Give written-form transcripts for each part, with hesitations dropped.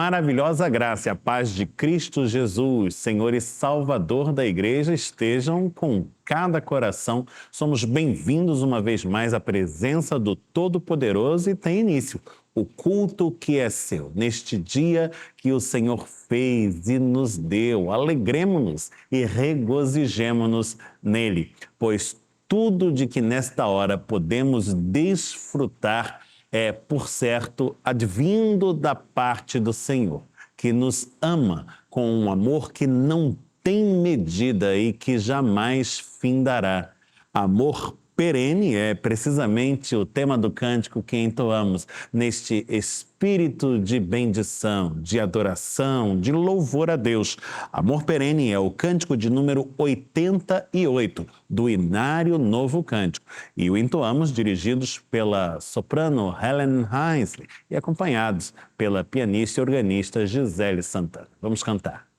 maravilhosa graça e a paz de Cristo Jesus, Senhor e Salvador da Igreja, estejam com cada coração. Somos bem-vindos uma vez mais à presença do Todo-Poderoso e tem início o culto que é seu. Neste dia que o Senhor fez e nos deu, alegremo-nos e regozijemo-nos nele, pois tudo de que nesta hora podemos desfrutar é, por certo, advindo da parte do Senhor, que nos ama com um amor que não tem medida e que jamais findará. Amor perene é precisamente o tema do cântico que entoamos neste espírito de bendição, de adoração, de louvor a Deus. Amor perene é o cântico de número 88 do Inário Novo Cântico e o entoamos dirigidos pela soprano Helen Heinsley e acompanhados pela pianista e organista Gisele Santana. Vamos cantar.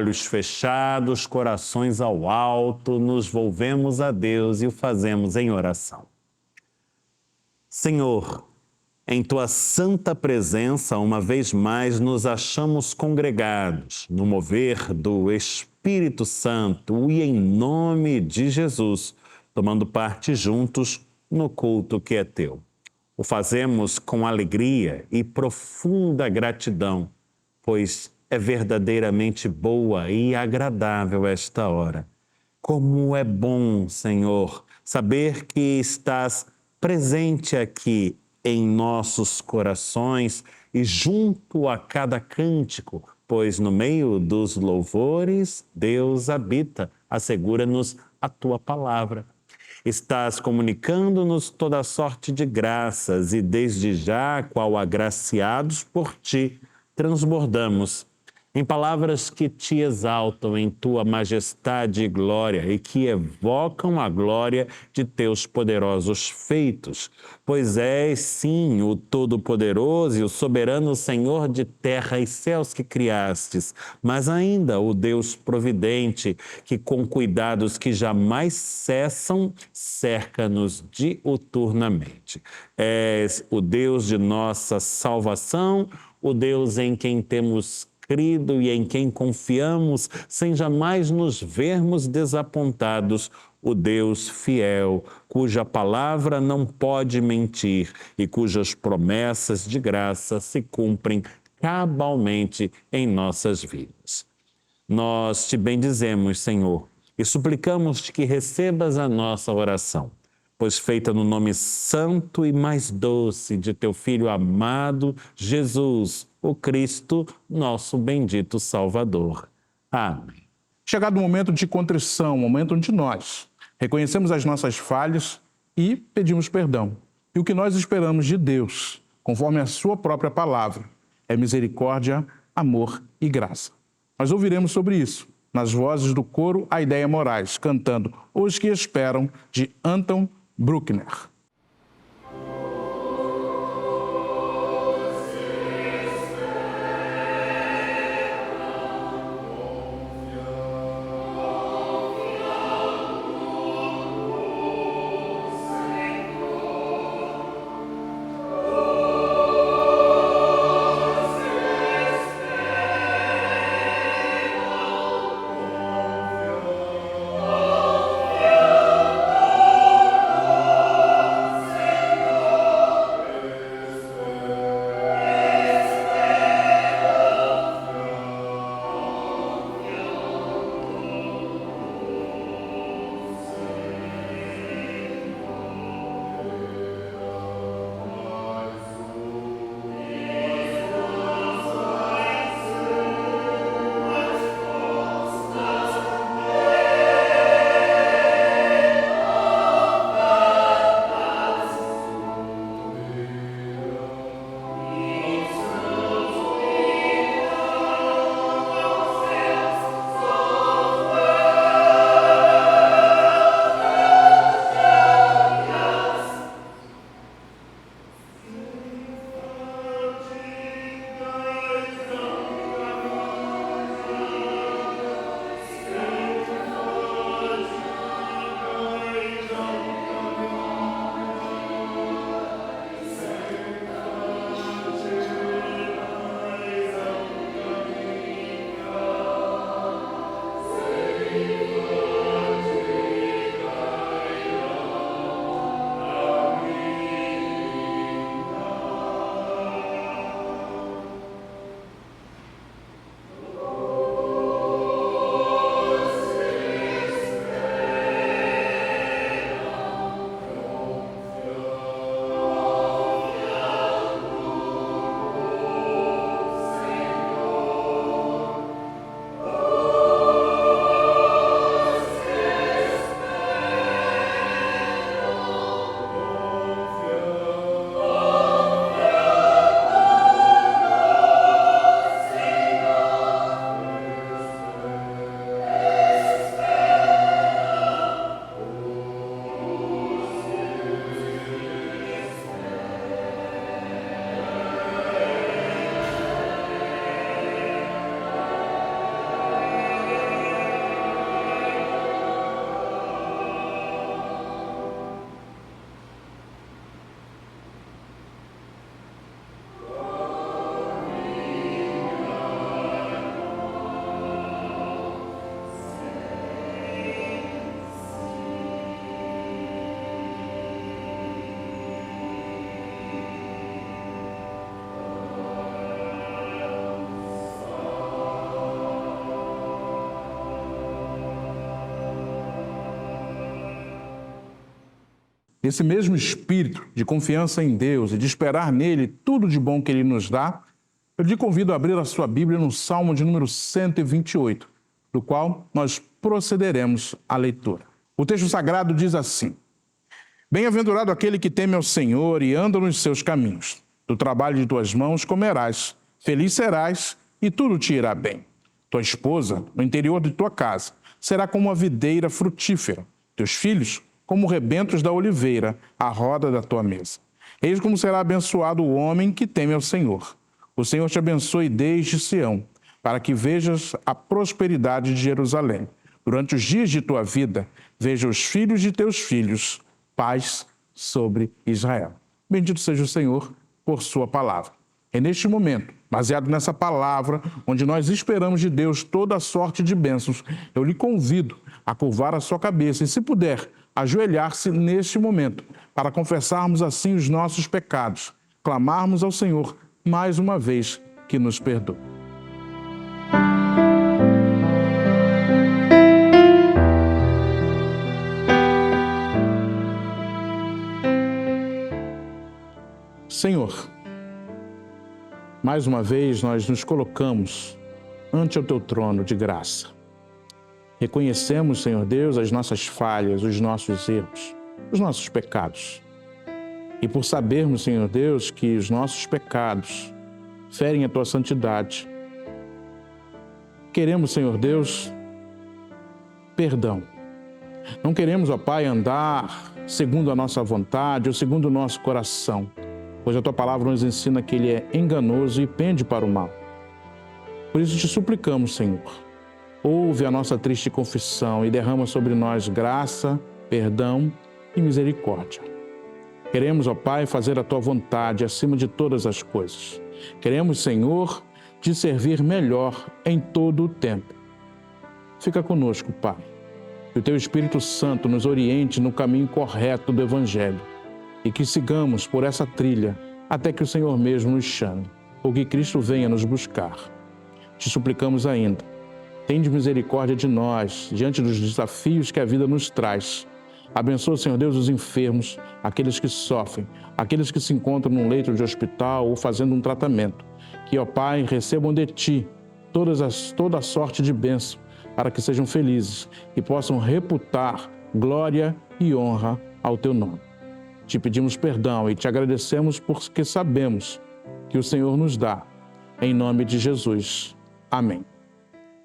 Olhos fechados, corações ao alto, nos volvemos a Deus e o fazemos em oração. Senhor, em Tua santa presença, uma vez mais nos achamos congregados no mover do Espírito Santo e em nome de Jesus, tomando parte juntos no culto que é Teu. O fazemos com alegria e profunda gratidão, pois é verdadeiramente boa e agradável esta hora. Como é bom, Senhor, saber que estás presente aqui em nossos corações e junto a cada cântico, pois no meio dos louvores Deus habita. Assegura-nos a tua palavra. Estás comunicando-nos toda sorte de graças e desde já, qual agraciados por ti, transbordamos em palavras que te exaltam em tua majestade e glória e que evocam a glória de teus poderosos feitos. Pois és, sim, o Todo-Poderoso e o soberano Senhor de terra e céus que criastes, mas ainda o Deus providente, que com cuidados que jamais cessam, cerca-nos diuturnamente. És o Deus de nossa salvação, o Deus em quem temos crido e em quem confiamos, sem jamais nos vermos desapontados, o Deus fiel, cuja palavra não pode mentir e cujas promessas de graça se cumprem cabalmente em nossas vidas. Nós te bendizemos, Senhor, e suplicamos-te que recebas a nossa oração, pois feita no nome santo e mais doce de teu Filho amado, Jesus, o Cristo, nosso bendito Salvador. Amém. Chegado o momento de contrição, o momento onde nós reconhecemos as nossas falhas e pedimos perdão. E o que nós esperamos de Deus, conforme a sua própria palavra, é misericórdia, amor e graça. Nós ouviremos sobre isso nas vozes do coro A Ideia Moraes, cantando Os que Esperam, de Anton Bruckner. Nesse mesmo espírito de confiança em Deus e de esperar nele tudo de bom que ele nos dá, eu lhe convido a abrir a sua Bíblia no Salmo de número 128, do qual nós procederemos à leitura. O texto sagrado diz assim: Bem-aventurado aquele que teme ao Senhor e anda nos seus caminhos. Do trabalho de tuas mãos comerás, feliz serás e tudo te irá bem. Tua esposa, no interior de tua casa, será como uma videira frutífera. Teus filhos, como rebentos da oliveira, à roda da tua mesa. Eis como será abençoado o homem que teme ao Senhor. O Senhor te abençoe desde Sião, para que vejas a prosperidade de Jerusalém. Durante os dias de tua vida, veja os filhos de teus filhos, paz sobre Israel. Bendito seja o Senhor por sua palavra. É neste momento, baseado nessa palavra, onde nós esperamos de Deus toda a sorte de bênçãos, eu lhe convido a curvar a sua cabeça e, se puder, ajoelhar-se neste momento, para confessarmos assim os nossos pecados, clamarmos ao Senhor mais uma vez que nos perdoe. Senhor, mais uma vez nós nos colocamos ante o teu trono de graça. Reconhecemos, Senhor Deus, as nossas falhas, os nossos erros, os nossos pecados. E por sabermos, Senhor Deus, que os nossos pecados ferem a tua santidade, queremos, Senhor Deus, perdão. Não queremos, ó Pai, andar segundo a nossa vontade ou segundo o nosso coração, pois a tua palavra nos ensina que ele é enganoso e pende para o mal. Por isso te suplicamos, Senhor, ouve a nossa triste confissão e derrama sobre nós graça, perdão e misericórdia. Queremos, ó Pai, fazer a tua vontade acima de todas as coisas. Queremos, Senhor, te servir melhor em todo o tempo. Fica conosco, Pai. Que o teu Espírito Santo nos oriente no caminho correto do Evangelho e que sigamos por essa trilha até que o Senhor mesmo nos chame, ou que Cristo venha nos buscar. Te suplicamos ainda, tende misericórdia de nós diante dos desafios que a vida nos traz. Abençoa, Senhor Deus, os enfermos, aqueles que sofrem, aqueles que se encontram num leito de hospital ou fazendo um tratamento. Que, ó Pai, recebam de Ti toda a sorte de bênção, para que sejam felizes e possam reputar glória e honra ao Teu nome. Te pedimos perdão e te agradecemos porque sabemos que o Senhor nos dá. Em nome de Jesus. Amém.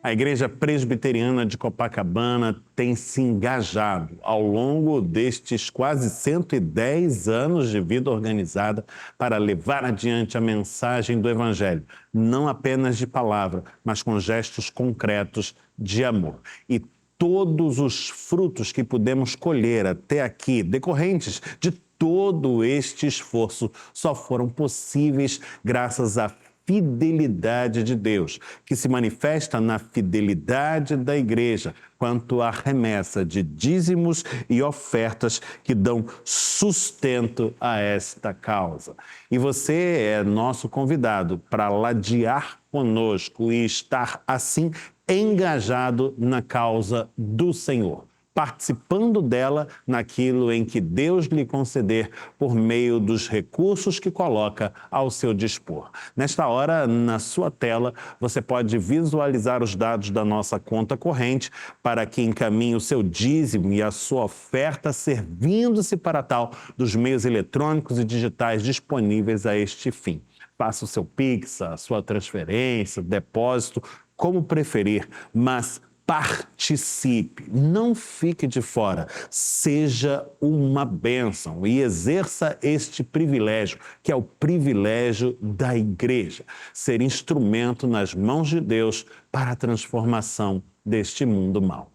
A Igreja Presbiteriana de Copacabana tem se engajado ao longo destes quase 110 anos de vida organizada para levar adiante a mensagem do Evangelho, não apenas de palavra, mas com gestos concretos de amor. E todos os frutos que pudemos colher até aqui, decorrentes de todo este esforço, só foram possíveis graças à fidelidade de Deus, que se manifesta na fidelidade da Igreja quanto à remessa de dízimos e ofertas que dão sustento a esta causa. E você é nosso convidado para ladear conosco e estar assim engajado na causa do Senhor, participando dela naquilo em que Deus lhe conceder por meio dos recursos que coloca ao seu dispor. Nesta hora, na sua tela, você pode visualizar os dados da nossa conta corrente para que encaminhe o seu dízimo e a sua oferta, servindo-se para tal dos meios eletrônicos e digitais disponíveis a este fim. Faça o seu Pix, a sua transferência, depósito, como preferir, mas participe, não fique de fora, seja uma bênção e exerça este privilégio, que é o privilégio da Igreja, ser instrumento nas mãos de Deus para a transformação deste mundo mau.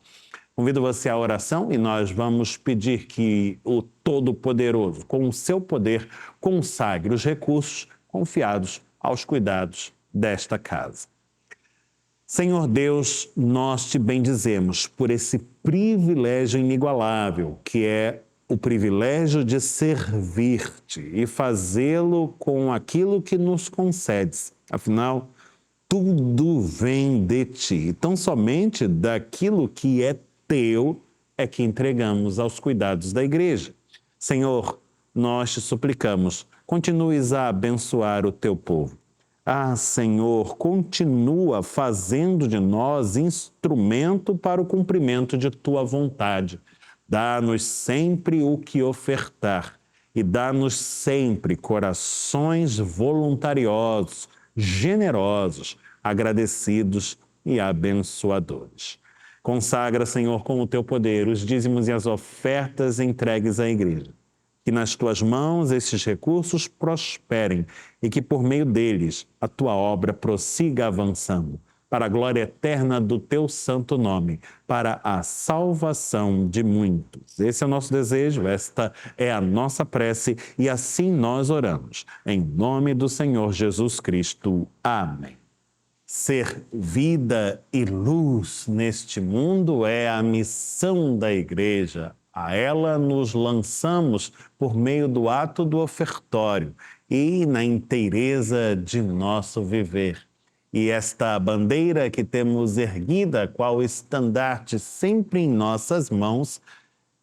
Convido você à oração e nós vamos pedir que o Todo-Poderoso, com o seu poder, consagre os recursos confiados aos cuidados desta casa. Senhor Deus, nós te bendizemos por esse privilégio inigualável, que é o privilégio de servir-te e fazê-lo com aquilo que nos concedes. Afinal, tudo vem de ti, e tão somente daquilo que é teu é que entregamos aos cuidados da Igreja. Senhor, nós te suplicamos, continues a abençoar o teu povo. Ah, Senhor, continua fazendo de nós instrumento para o cumprimento de tua vontade. Dá-nos sempre o que ofertar e dá-nos sempre corações voluntariosos, generosos, agradecidos e abençoadores. Consagra, Senhor, com o teu poder os dízimos e as ofertas entregues à igreja. Que nas tuas mãos esses recursos prosperem e que por meio deles a tua obra prossiga avançando, para a glória eterna do teu santo nome, para a salvação de muitos. Esse é o nosso desejo, esta é a nossa prece e assim nós oramos. Em nome do Senhor Jesus Cristo. Amém. Ser vida e luz neste mundo é a missão da Igreja. A ela nos lançamos por meio do ato do ofertório e na inteireza de nosso viver. E esta bandeira que temos erguida, qual estandarte sempre em nossas mãos,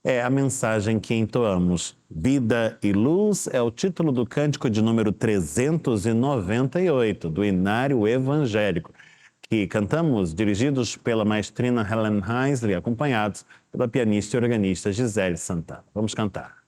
é a mensagem que entoamos. Vida e Luz é o título do cântico de número 398, do Inário Evangélico, que cantamos dirigidos pela maestrina Helen Heisley, acompanhados pela pianista e organista Gisele Santana. Vamos cantar.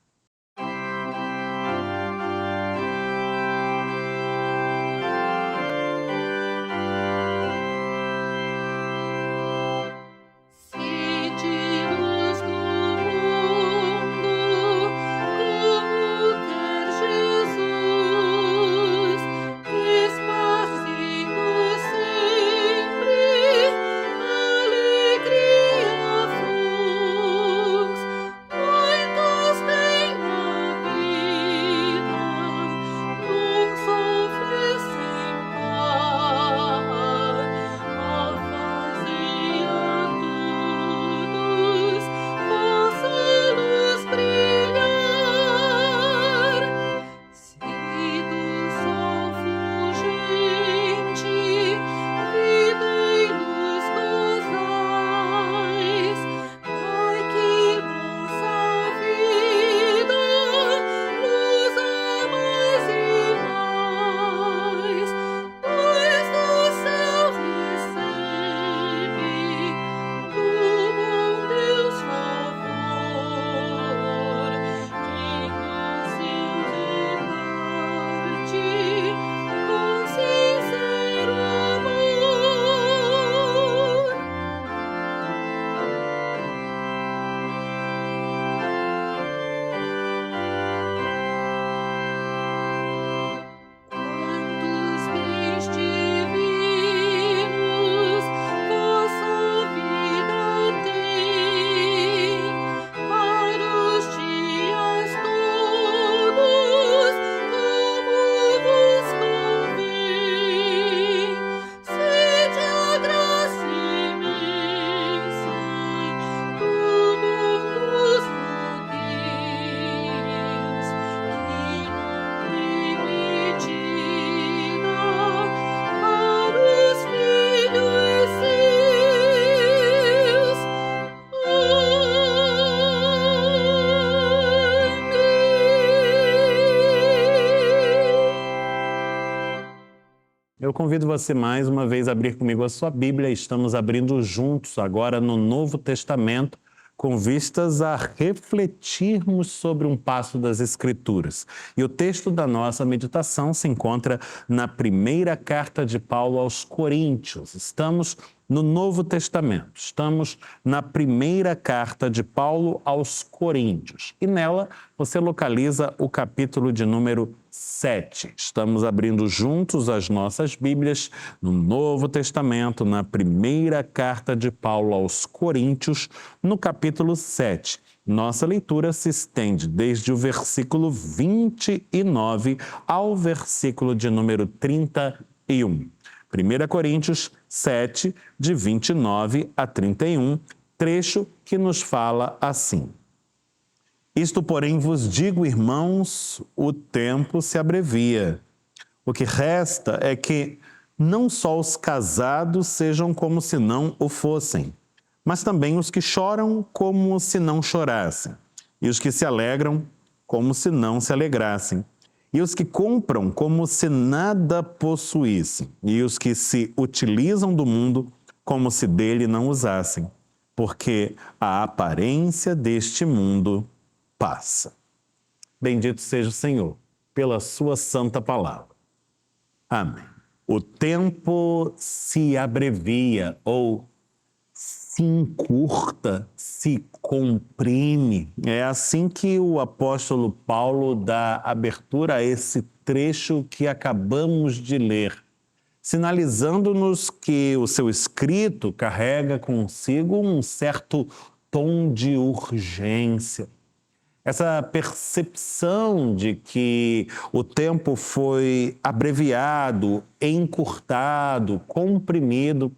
Eu convido você mais uma vez a abrir comigo a sua Bíblia. Estamos abrindo juntos agora no Novo Testamento, com vistas a refletirmos sobre um passo das Escrituras. E o texto da nossa meditação se encontra na primeira carta de Paulo aos Coríntios. Estamos no Novo Testamento, estamos na primeira carta de Paulo aos Coríntios. E nela você localiza o capítulo de número 7. Estamos abrindo juntos as nossas Bíblias no Novo Testamento, na primeira carta de Paulo aos Coríntios, no capítulo 7. Nossa leitura se estende desde o versículo 29 ao versículo de número 31. 1 Coríntios 7, de 29 a 31, trecho que nos fala assim. Isto, porém, vos digo, irmãos, o tempo se abrevia. O que resta é que não só os casados sejam como se não o fossem, mas também os que choram como se não chorassem, e os que se alegram como se não se alegrassem, e os que compram como se nada possuíssem, e os que se utilizam do mundo como se dele não usassem, porque a aparência deste mundo passa. Bendito seja o Senhor pela sua santa palavra. Amém. O tempo se abrevia ou se encurta, se comprime. É assim que o apóstolo Paulo dá abertura a esse trecho que acabamos de ler, sinalizando-nos que o seu escrito carrega consigo um certo tom de urgência. Essa percepção de que o tempo foi abreviado, encurtado, comprimido,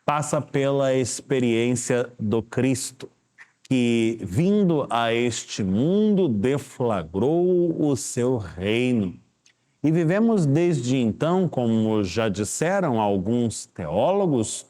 passa pela experiência do Cristo, que, vindo a este mundo, deflagrou o seu reino. E vivemos desde então, como já disseram alguns teólogos,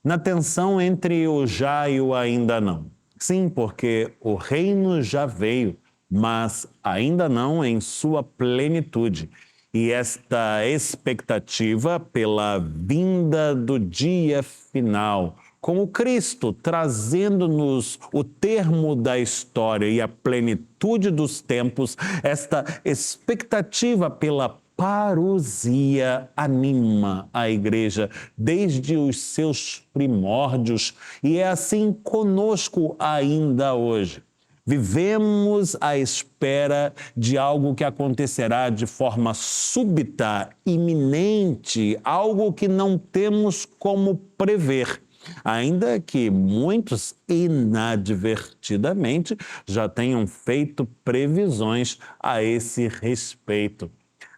na tensão entre o já e o ainda não. Sim, porque o reino já veio, mas ainda não em sua plenitude. E esta expectativa pela vinda do dia final, com o Cristo trazendo-nos o termo da história e a plenitude dos tempos, esta expectativa pela parousia anima a Igreja desde os seus primórdios e é assim conosco ainda hoje. Vivemos à espera de algo que acontecerá de forma súbita, iminente, algo que não temos como prever, ainda que muitos inadvertidamente já tenham feito previsões a esse respeito.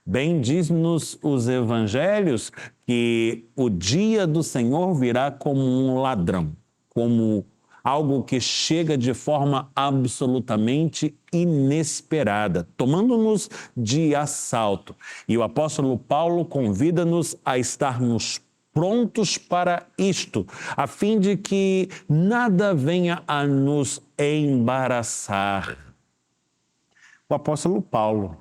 Bem diz-nos os evangelhos que o dia do Senhor virá como um ladrão, como algo que chega de forma absolutamente inesperada, tomando-nos de assalto. E o apóstolo Paulo convida-nos a estarmos prontos para isto, a fim de que nada venha a nos embaraçar. O apóstolo Paulo,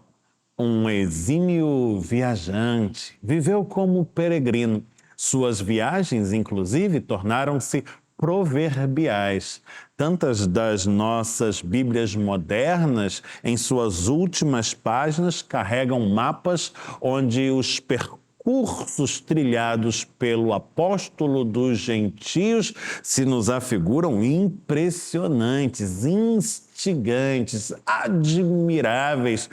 um exímio viajante, viveu como peregrino. Suas viagens, inclusive, tornaram-se proverbiais. Tantas das nossas Bíblias modernas, em suas últimas páginas, carregam mapas onde os percursos trilhados pelo apóstolo dos gentios se nos afiguram impressionantes, instigantes, admiráveis.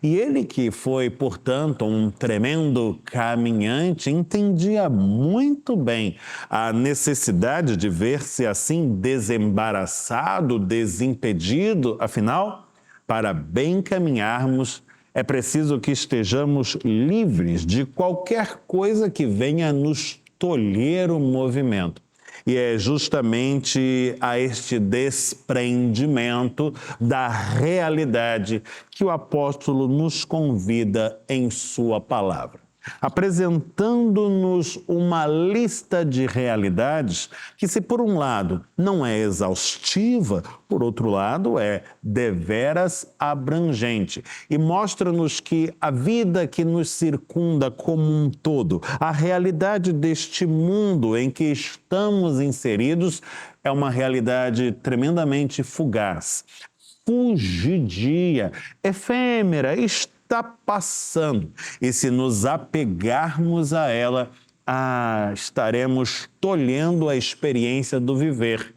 E ele, que foi, portanto, um tremendo caminhante, entendia muito bem a necessidade de ver-se assim desembaraçado, desimpedido. Afinal, para bem caminharmos, é preciso que estejamos livres de qualquer coisa que venha nos tolher o movimento. E é justamente a este desprendimento da realidade que o apóstolo nos convida em sua palavra, apresentando-nos uma lista de realidades que, se por um lado não é exaustiva, por outro lado é deveras abrangente e mostra-nos que a vida que nos circunda como um todo, a realidade deste mundo em que estamos inseridos, é uma realidade tremendamente fugaz, fugidia, efêmera, está passando. E se nos apegarmos a ela, estaremos tolhendo a experiência do viver.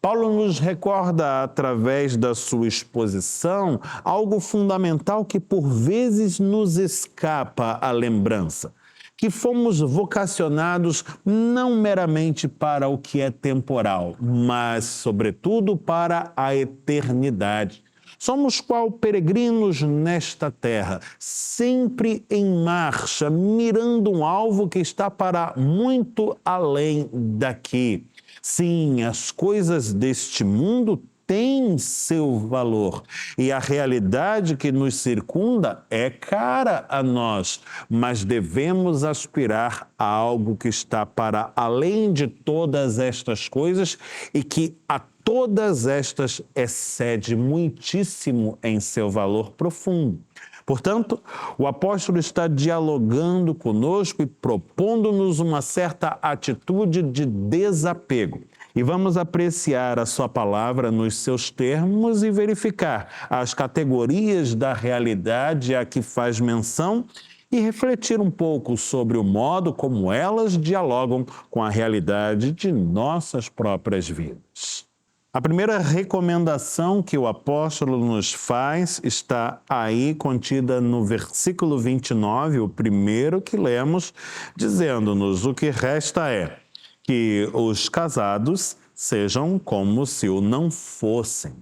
Paulo nos recorda, através da sua exposição, algo fundamental que por vezes nos escapa à lembrança, que fomos vocacionados não meramente para o que é temporal, mas, sobretudo, para a eternidade. Somos qual peregrinos nesta terra, sempre em marcha, mirando um alvo que está para muito além daqui. Sim, as coisas deste mundo têm seu valor e a realidade que nos circunda é cara a nós, mas devemos aspirar a algo que está para além de todas estas coisas e que a todas estas excede muitíssimo em seu valor profundo. Portanto, o apóstolo está dialogando conosco e propondo-nos uma certa atitude de desapego. E vamos apreciar a sua palavra nos seus termos e verificar as categorias da realidade a que faz menção e refletir um pouco sobre o modo como elas dialogam com a realidade de nossas próprias vidas. A primeira recomendação que o apóstolo nos faz está aí contida no versículo 29, o primeiro que lemos, dizendo-nos: o que resta é que os casados sejam como se o não fossem.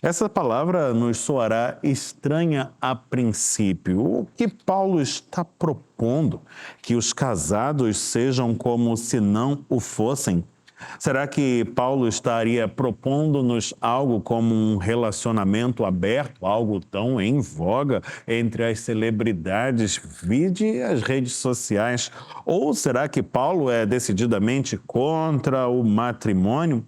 Essa palavra nos soará estranha a princípio. O que Paulo está propondo? Que os casados sejam como se não o fossem? Será que Paulo estaria propondo-nos algo como um relacionamento aberto, algo tão em voga entre as celebridades, vide as redes sociais? Ou será que Paulo é decididamente contra o matrimônio?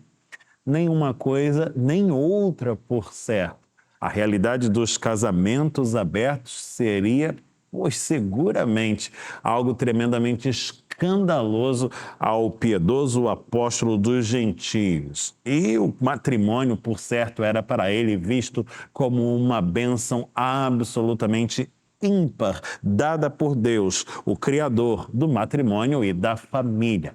Nenhuma coisa, nem outra, por certo. A realidade dos casamentos abertos seria, pois seguramente, algo tremendamente escandaloso ao piedoso apóstolo dos gentios. E o matrimônio, por certo, era para ele visto como uma bênção absolutamente ímpar, dada por Deus, o Criador do matrimônio e da família.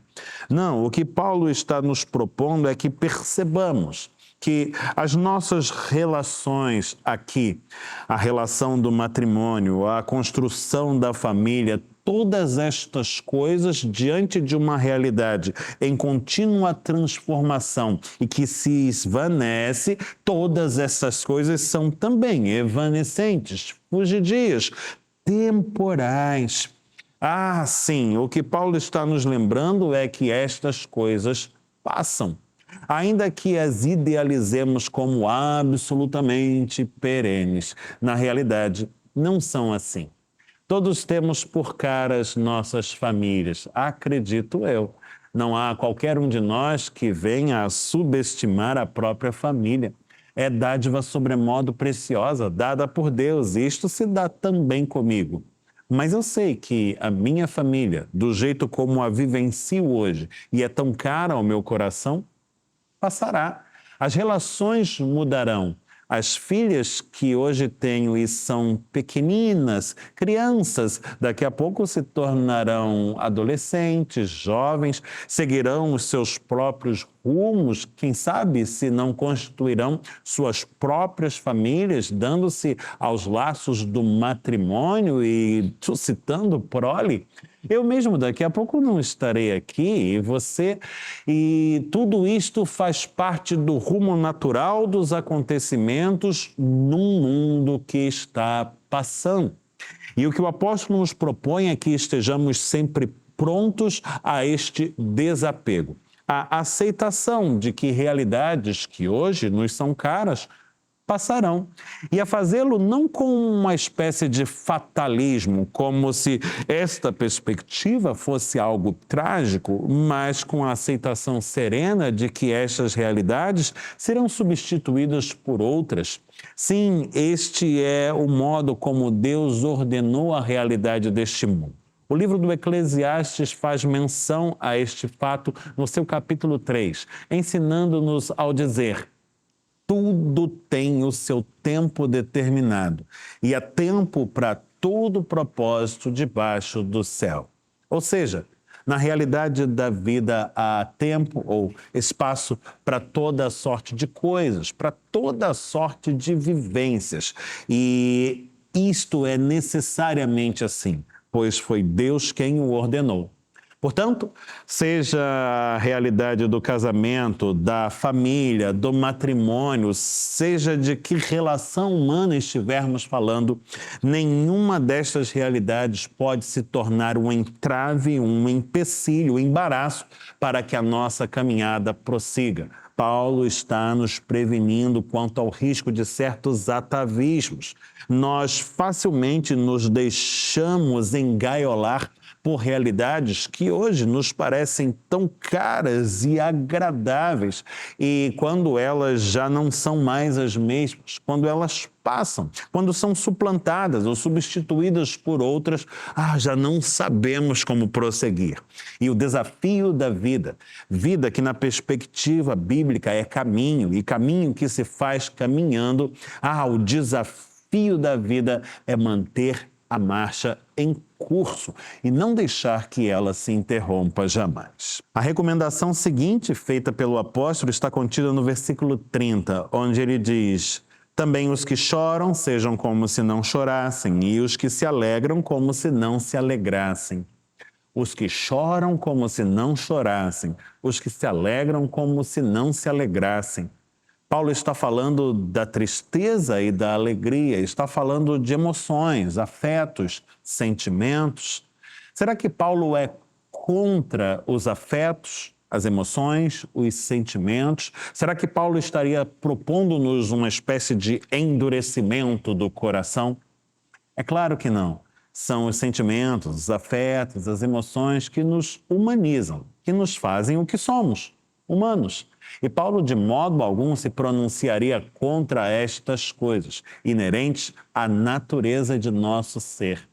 Não, o que Paulo está nos propondo é que percebamos que as nossas relações aqui, a relação do matrimônio, a construção da família, todas estas coisas diante de uma realidade em contínua transformação e que se esvanece, todas essas coisas são também evanescentes, fugidias, temporais. Ah, sim, o que Paulo está nos lembrando é que estas coisas passam. Ainda que as idealizemos como absolutamente perenes, na realidade não são assim. Todos temos por caras nossas famílias, acredito eu. Não há qualquer um de nós que venha a subestimar a própria família. É dádiva sobremodo preciosa, dada por Deus, e isto se dá também comigo. Mas eu sei que a minha família, do jeito como a vivencio hoje, e é tão cara ao meu coração, passará. As relações mudarão. As filhas que hoje tenho e são pequeninas, crianças, daqui a pouco se tornarão adolescentes, jovens, seguirão os seus próprios rumos, quem sabe se não constituirão suas próprias famílias, dando-se aos laços do matrimônio e suscitando prole. Eu mesmo daqui a pouco não estarei aqui, e você, e tudo isto faz parte do rumo natural dos acontecimentos num mundo que está passando. E o que o apóstolo nos propõe é que estejamos sempre prontos a este desapego, a aceitação de que realidades que hoje nos são caras passarão. E a fazê-lo não com uma espécie de fatalismo, como se esta perspectiva fosse algo trágico, mas com a aceitação serena de que estas realidades serão substituídas por outras. Sim, este é o modo como Deus ordenou a realidade deste mundo. O livro do Eclesiastes faz menção a este fato no seu capítulo 3, ensinando-nos ao dizer: tudo tem o seu tempo determinado e há tempo para todo propósito debaixo do céu. Ou seja, na realidade da vida há tempo ou espaço para toda sorte de coisas, para toda sorte de vivências. E isto é necessariamente assim, pois foi Deus quem o ordenou. Portanto, seja a realidade do casamento, da família, do matrimônio, seja de que relação humana estivermos falando, nenhuma destas realidades pode se tornar um entrave, um empecilho, um embaraço para que a nossa caminhada prossiga. Paulo está nos prevenindo quanto ao risco de certos atavismos. Nós facilmente nos deixamos engaiolar por realidades que hoje nos parecem tão caras e agradáveis. E quando elas já não são mais as mesmas, quando elas passam, quando são suplantadas ou substituídas por outras, já não sabemos como prosseguir. E o desafio da vida, vida que na perspectiva bíblica é caminho, e caminho que se faz caminhando, o desafio da vida é manter a marcha em curso e não deixar que ela se interrompa jamais. A recomendação seguinte, feita pelo apóstolo, está contida no versículo 30, onde ele diz: também os que choram sejam como se não chorassem, e os que se alegram como se não se alegrassem. Os que choram como se não chorassem, os que se alegram como se não se alegrassem. Paulo está falando da tristeza e da alegria, está falando de emoções, afetos, sentimentos. Será que Paulo é contra os afetos, as emoções, os sentimentos? Será que Paulo estaria propondo-nos uma espécie de endurecimento do coração? É claro que não. São os sentimentos, os afetos, as emoções que nos humanizam, que nos fazem o que somos, humanos. E Paulo, de modo algum, se pronunciaria contra estas coisas, inerentes à natureza de nosso ser.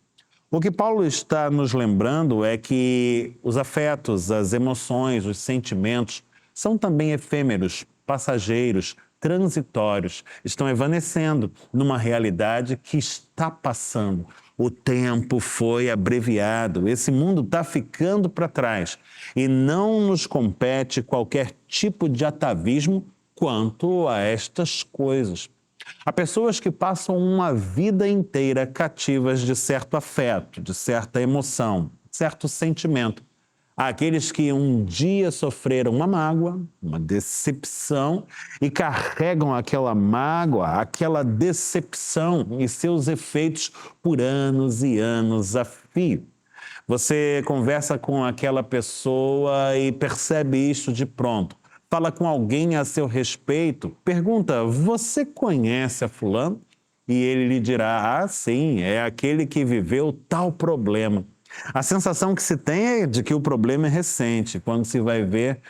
O que Paulo está nos lembrando é que os afetos, as emoções, os sentimentos são também efêmeros, passageiros, transitórios, estão evanecendo numa realidade que está passando. O tempo foi abreviado, esse mundo está ficando para trás e não nos compete qualquer tipo de atavismo quanto a estas coisas. Há pessoas que passam uma vida inteira cativas de certo afeto, de certa emoção, certo sentimento. Há aqueles que um dia sofreram uma mágoa, uma decepção e carregam aquela mágoa, aquela decepção e seus efeitos por anos e anos a fio. Você conversa com aquela pessoa e percebe isso de pronto. Fala com alguém a seu respeito, pergunta: você conhece a fulano? E ele lhe dirá: sim, é aquele que viveu tal problema. A sensação que se tem é de que o problema é recente, quando se vai ver,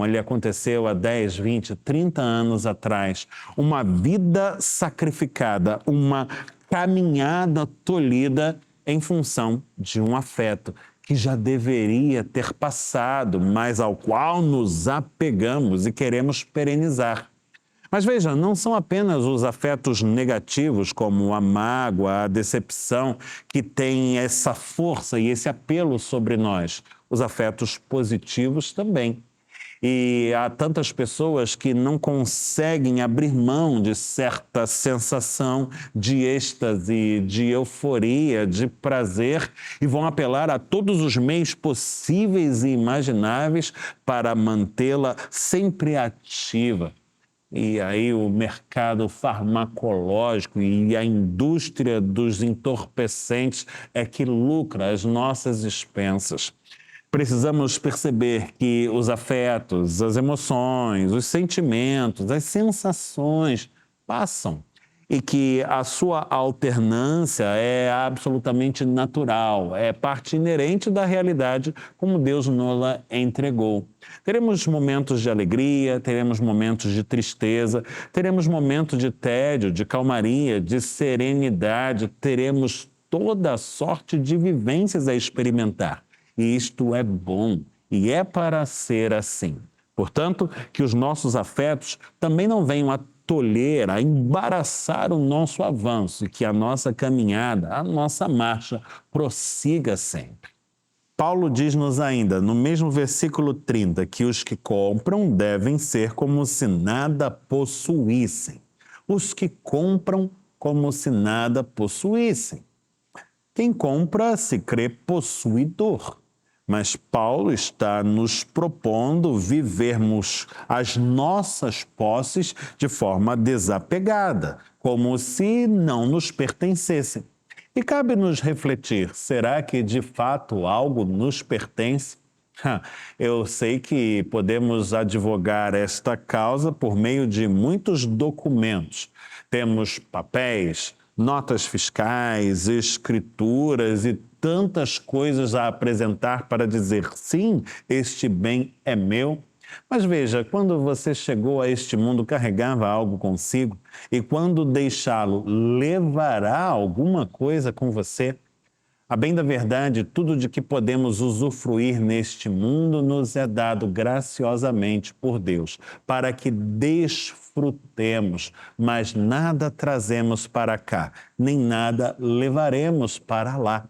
ele aconteceu há 10, 20, 30 anos atrás. Uma vida sacrificada, uma caminhada tolhida em função de um afeto que já deveria ter passado, mas ao qual nos apegamos e queremos perenizar. Mas veja, não são apenas os afetos negativos, como a mágoa, a decepção, que têm essa força e esse apelo sobre nós. Os afetos positivos também. E há tantas pessoas que não conseguem abrir mão de certa sensação de êxtase, de euforia, de prazer e vão apelar a todos os meios possíveis e imagináveis para mantê-la sempre ativa. E aí o mercado farmacológico e a indústria dos entorpecentes é que lucra às nossas expensas. Precisamos perceber que os afetos, as emoções, os sentimentos, as sensações passam e que a sua alternância é absolutamente natural, é parte inerente da realidade como Deus nos entregou. Teremos momentos de alegria, teremos momentos de tristeza, teremos momentos de tédio, de calmaria, de serenidade, teremos toda a sorte de vivências a experimentar. E isto é bom e é para ser assim. Portanto, que os nossos afetos também não venham a tolher, a embaraçar o nosso avanço e que a nossa caminhada, a nossa marcha prossiga sempre. Paulo diz-nos ainda, no mesmo versículo 30, que os que compram devem ser como se nada possuíssem. Os que compram como se nada possuíssem. Quem compra se crê possuidor. Mas Paulo está nos propondo vivermos as nossas posses de forma desapegada, como se não nos pertencessem. E cabe-nos refletir, será que de fato algo nos pertence? Eu sei que podemos advogar esta causa por meio de muitos documentos. Temos papéis, notas fiscais, escrituras e tantas coisas a apresentar para dizer sim, este bem é meu. Mas veja, quando você chegou a este mundo, carregava algo consigo, e quando deixá-lo, levará alguma coisa com você? A bem da verdade, tudo de que podemos usufruir neste mundo nos é dado graciosamente por Deus, para que desfrutemos, mas nada trazemos para cá, nem nada levaremos para lá.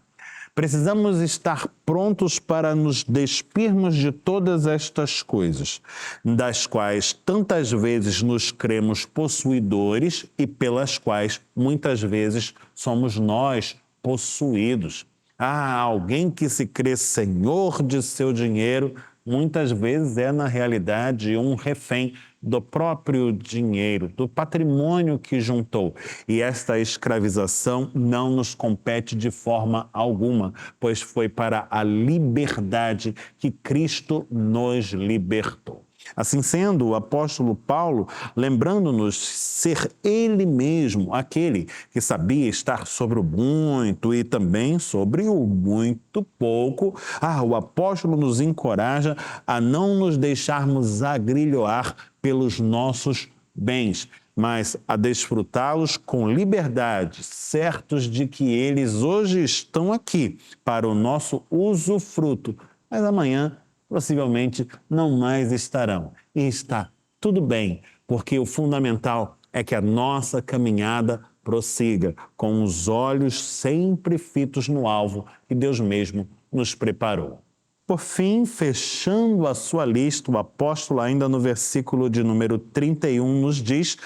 Precisamos estar prontos para nos despirmos de todas estas coisas, das quais tantas vezes nos cremos possuidores e pelas quais muitas vezes somos nós possuídos. Alguém que se crê senhor de seu dinheiro, muitas vezes é na realidade um refém do próprio dinheiro, do patrimônio que juntou. E esta escravização não nos compete de forma alguma, pois foi para a liberdade que Cristo nos libertou. Assim sendo, o apóstolo Paulo, lembrando-nos ser ele mesmo aquele que sabia estar sobre o muito e também sobre o muito pouco, o apóstolo nos encoraja a não nos deixarmos agrilhoar pelos nossos bens, mas a desfrutá-los com liberdade, certos de que eles hoje estão aqui para o nosso usufruto, mas amanhã possivelmente não mais estarão. E está tudo bem, porque o fundamental é que a nossa caminhada prossiga com os olhos sempre fitos no alvo que Deus mesmo nos preparou. Por fim, fechando a sua lista, o apóstolo, ainda no versículo de número 31, nos diz: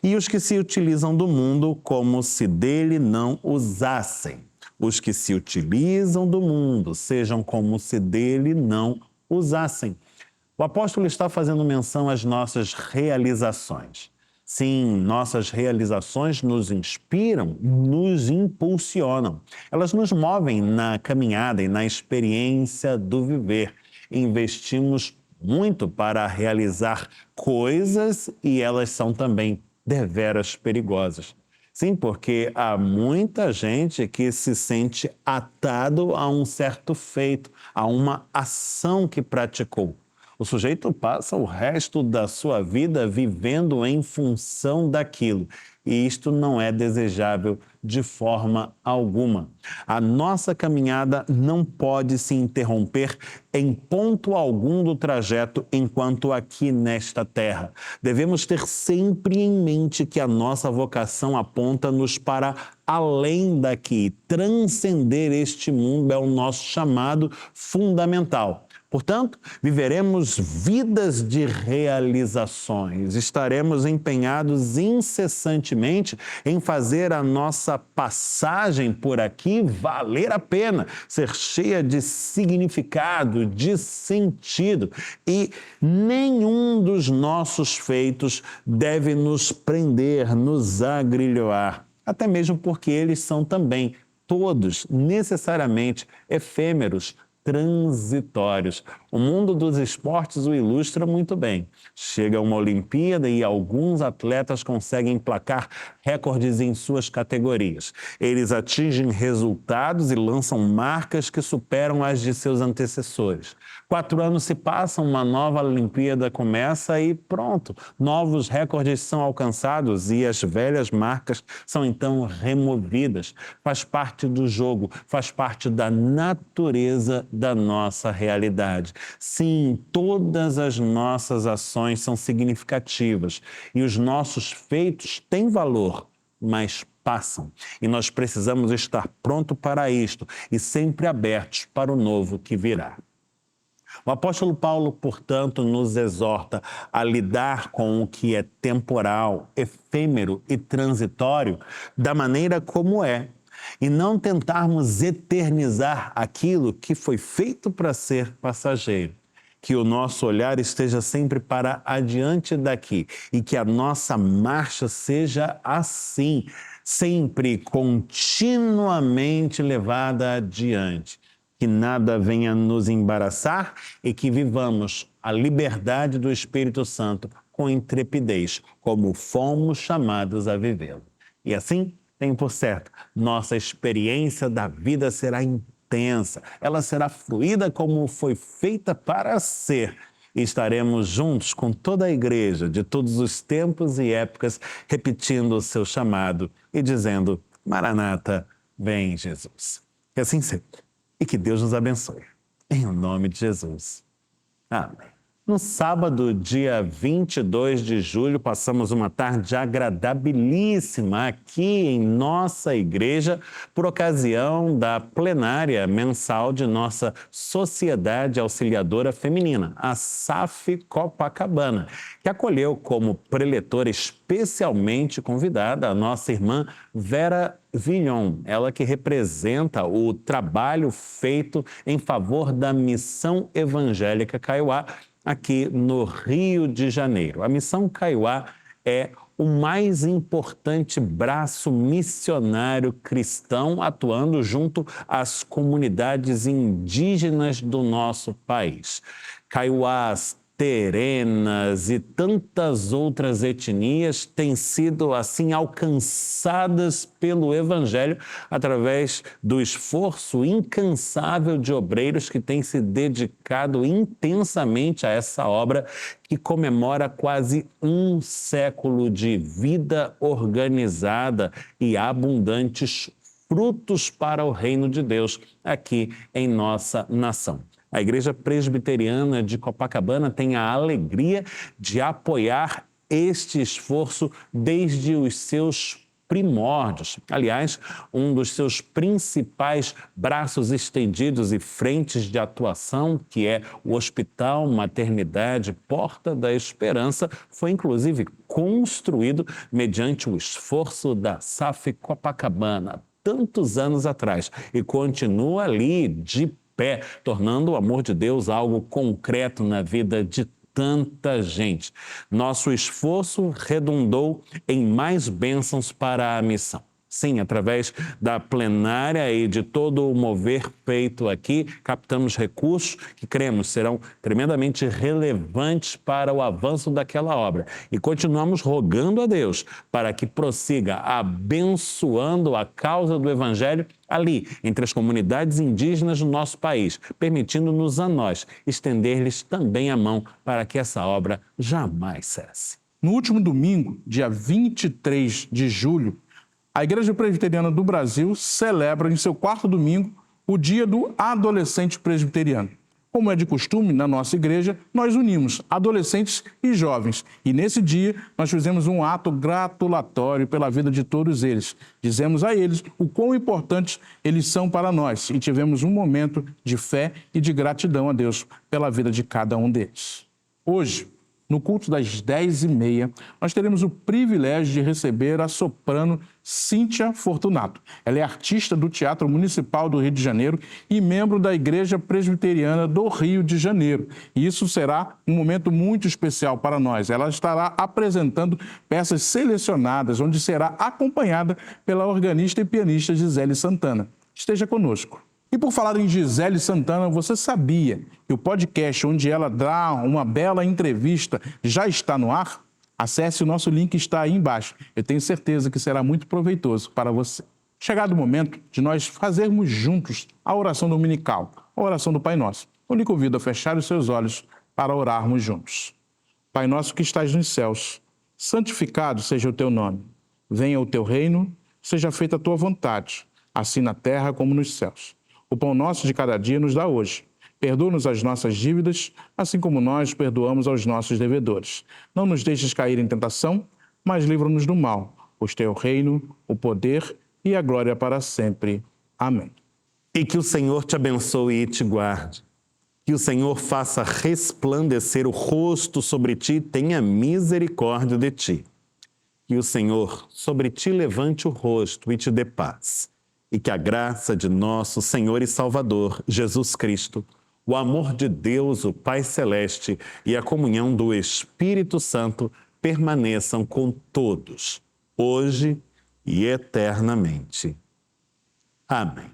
e os que se utilizam do mundo como se dele não usassem. Os que se utilizam do mundo sejam como se dele não usassem. O apóstolo está fazendo menção às nossas realizações. Sim, nossas realizações nos inspiram, nos impulsionam. Elas nos movem na caminhada e na experiência do viver. Investimos muito para realizar coisas e elas são também deveras perigosas. Sim, porque há muita gente que se sente atado a um certo feito, a uma ação que praticou. O sujeito passa o resto da sua vida vivendo em função daquilo. E isto não é desejável de forma alguma. A nossa caminhada não pode se interromper em ponto algum do trajeto enquanto aqui nesta terra. Devemos ter sempre em mente que a nossa vocação aponta-nos para além daqui. Transcender este mundo é o nosso chamado fundamental. Portanto, viveremos vidas de realizações, estaremos empenhados incessantemente em fazer a nossa passagem por aqui valer a pena, ser cheia de significado, de sentido. E nenhum dos nossos feitos deve nos prender, nos agrilhoar, até mesmo porque eles são também todos necessariamente efêmeros, transitórios. O mundo dos esportes o ilustra muito bem. Chega uma Olimpíada e alguns atletas conseguem emplacar recordes em suas categorias. Eles atingem resultados e lançam marcas que superam as de seus antecessores. 4 anos se passam, uma nova Olimpíada começa e pronto, novos recordes são alcançados e as velhas marcas são então removidas. Faz parte do jogo, faz parte da natureza da nossa realidade. Sim, todas as nossas ações são significativas e os nossos feitos têm valor, mas passam. E nós precisamos estar prontos para isto e sempre abertos para o novo que virá. O apóstolo Paulo, portanto, nos exorta a lidar com o que é temporal, efêmero e transitório da maneira como é, e não tentarmos eternizar aquilo que foi feito para ser passageiro. Que o nosso olhar esteja sempre para adiante daqui e que a nossa marcha seja assim, sempre continuamente levada adiante. que nada venha nos embaraçar e que vivamos a liberdade do Espírito Santo com intrepidez, como fomos chamados a vivê-lo. E assim, tenho por certo, nossa experiência da vida será intensa, ela será fluida como foi feita para ser. E estaremos juntos com toda a igreja de todos os tempos e épocas, repetindo o seu chamado e dizendo: Maranata, vem Jesus. Que assim seja. E que Deus nos abençoe. Em nome de Jesus. Amém. No sábado, dia 22 de julho, passamos uma tarde agradabilíssima aqui em nossa igreja por ocasião da plenária mensal de nossa Sociedade Auxiliadora Feminina, a SAF Copacabana, que acolheu como preletora especialmente convidada a nossa irmã Vera Villon, ela que representa o trabalho feito em favor da Missão Evangélica Kaiowá, aqui no Rio de Janeiro. A Missão Kaiowá é o mais importante braço missionário cristão atuando junto às comunidades indígenas do nosso país. Kaiowás, terenas e tantas outras etnias têm sido assim alcançadas pelo Evangelho através do esforço incansável de obreiros que têm se dedicado intensamente a essa obra que comemora quase um século de vida organizada e abundantes frutos para o reino de Deus aqui em nossa nação. A Igreja Presbiteriana de Copacabana tem a alegria de apoiar este esforço desde os seus primórdios. Aliás, um dos seus principais braços estendidos e frentes de atuação, que é o Hospital Maternidade Porta da Esperança, foi inclusive construído mediante o esforço da SAF Copacabana, tantos anos atrás, e continua ali de pé, tornando o amor de Deus algo concreto na vida de tanta gente. Nosso esforço redundou em mais bênçãos para a missão. Sim, através da plenária e de todo o mover feito aqui, captamos recursos que cremos serão tremendamente relevantes para o avanço daquela obra. E continuamos rogando a Deus para que prossiga abençoando a causa do Evangelho ali, entre as comunidades indígenas do nosso país, permitindo-nos a nós estender-lhes também a mão para que essa obra jamais cesse. No último domingo, dia 23 de julho, a Igreja Presbiteriana do Brasil celebra em seu quarto domingo o Dia do Adolescente Presbiteriano. Como é de costume, na nossa igreja, nós unimos adolescentes e jovens. E nesse dia, nós fizemos um ato gratulatório pela vida de todos eles. Dizemos a eles o quão importantes eles são para nós e tivemos um momento de fé e de gratidão a Deus pela vida de cada um deles. Hoje, no culto das 10h30, nós teremos o privilégio de receber a soprano Cíntia Fortunato. Ela é artista do Teatro Municipal do Rio de Janeiro e membro da Igreja Presbiteriana do Rio de Janeiro. E isso será um momento muito especial para nós. Ela estará apresentando peças selecionadas, onde será acompanhada pela organista e pianista Gisele Santana. Esteja conosco. E por falar em Gisele Santana, você sabia que o podcast onde ela dá uma bela entrevista já está no ar? Acesse o nosso link que está aí embaixo. Eu tenho certeza que será muito proveitoso para você. Chegado o momento de nós fazermos juntos a oração dominical, a oração do Pai Nosso. Eu lhe convido a fechar os seus olhos para orarmos juntos. Pai nosso que estás nos céus, santificado seja o teu nome. Venha o teu reino, seja feita a tua vontade, assim na terra como nos céus. O pão nosso de cada dia nos dá hoje. Perdoa-nos as nossas dívidas, assim como nós perdoamos aos nossos devedores. Não nos deixes cair em tentação, mas livra-nos do mal, pois teu reino, o poder e a glória para sempre. Amém. E que o Senhor te abençoe e te guarde. Que o Senhor faça resplandecer o rosto sobre ti e tenha misericórdia de ti. Que o Senhor sobre ti levante o rosto e te dê paz. E que a graça de nosso Senhor e Salvador, Jesus Cristo, o amor de Deus, o Pai Celeste e a comunhão do Espírito Santo permaneçam com todos, hoje e eternamente. Amém.